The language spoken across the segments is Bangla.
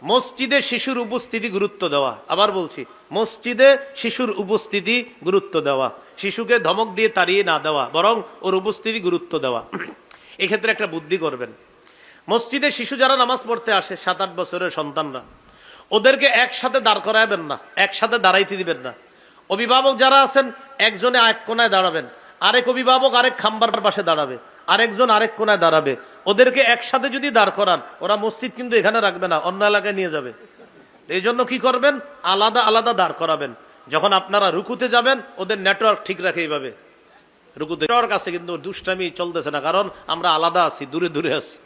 মসজিদে শিশুর উপস্থিতি গুরুত্ব দেওয়া। আবার বলছি, মসজিদে শিশুর উপস্থিতি গুরুত্ব দেওয়া, শিশুকে ধমক দিয়ে তাড়িয়ে না দেওয়া, বরং ওর উপস্থিতি গুরুত্ব দেওয়া। এক্ষেত্রে একটা বুদ্ধি করবেন, মসজিদে শিশু যারা নামাজ পড়তে আসে 7-8 বছরের সন্তানরা, ওদেরকে একসাথে দাঁড় করাবেন না, একসাথে দাঁড়াইতে দিবেন না। অভিভাবক যারা আছেন একজনে এক কোনায় দাঁড়াবেন, আরেক অভিভাবক আরেক খাম্বার পাশে দাঁড়াবে, আরেকজন আরেক কোনায় দাঁড়াবে। ওদেরকে একসাথে যদি দাঁড় করান, ওরা মসজিদ কিন্তু এখানে রাখবে না, অন্য এলাকায় নিয়ে যাবে। এই জন্য কি করবেন, আলাদা আলাদা দাঁড় করাবেন। যখন আপনারা রুকুতে যাবেন, ওদের নেটওয়ার্ক ঠিক রাখে। এইভাবে রুকুতে নেটওয়ার্ক আছে কিন্তু দুষ্টামি চলতেছে না, কারণ আমরা আলাদা আছি, দূরে দূরে আছি।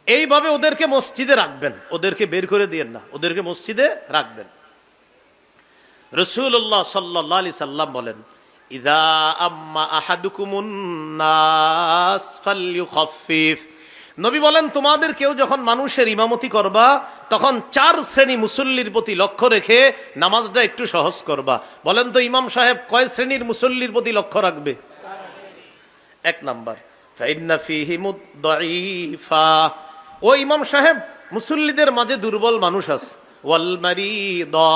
এইভাবে ওদেরকে মসজিদে রাখবেন, ওদেরকে বের করে দিয়েন না, ওদেরকে মসজিদে রাখবেন। রাসূলুল্লাহ সাল্লাল্লাহু আলাইহি সাল্লাম বলেন, ইযা আম্মা আহাদুকুমুন নাস ফালইউখাফফিফ। নবী বলেন, তোমাদের কেউ যখন মানুষের ইমামতি করবা, তখন 4 শ্রেণী মুসল্লির প্রতি লক্ষ্য রেখে নামাজটা একটু সহজ করবা। বলেন তো ইমাম সাহেব কয় শ্রেণীর মুসল্লির প্রতি লক্ষ্য রাখবে? 1 নাম্বার, ফাইন্না ফীহিমুদ দাঈফা। ও ইমাম সাহেব, মুসল্লিদের মাঝে দুর্বল মানুষ আছে, ওয়াল মারিদা,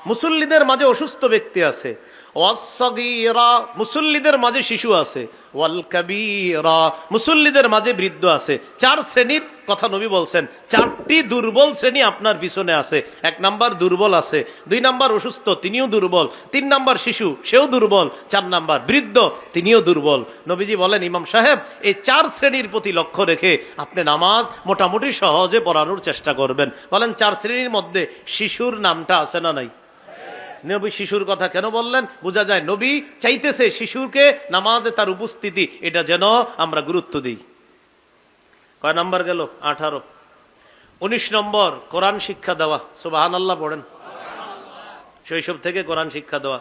মুসল্লিদের মাঝে অসুস্থ ব্যক্তি আছে, ওয়াস-সাগীরা, মুসল্লিদের মাঝে শিশু আছে, ওয়াল কাবীরা, মুসল্লিদের মাঝে বৃদ্ধ আছে। 4 শ্রেণীর কথা নবী বলছেন। 4টি দুর্বল শ্রেণী আপনার পিছনে আছে। 1 নাম্বার দুর্বল আছে, 2 নাম্বার অসুস্থ, তিনিও দুর্বল, 3 নাম্বার শিশু, সেও দুর্বল, 4 নাম্বার বৃদ্ধ, তিনিও দুর্বল। নবীজি বলেন, ইমাম সাহেব এই 4 শ্রেণীর প্রতি লক্ষ্য রেখে আপনি নামাজ মোটামুটি সহজে পড়ানোর চেষ্টা করবেন। বলেন 4 শ্রেণীর মধ্যে শিশুর নামটা আছে না নাই? নবী শিশুর কথা কেন বললেন? বোঝা যায় নবী চাইতেছে শিশুকে নামাজে তার উপস্থিতি এটা যেন আমরা গুরুত্ব দিই। কয় নাম্বার গেল? 18। 19 নম্বর, কোরআন শিক্ষা দেওয়া। সুবহানাল্লাহ পড়েন। শৈশব থেকে কোরআন শিক্ষা দেওয়া।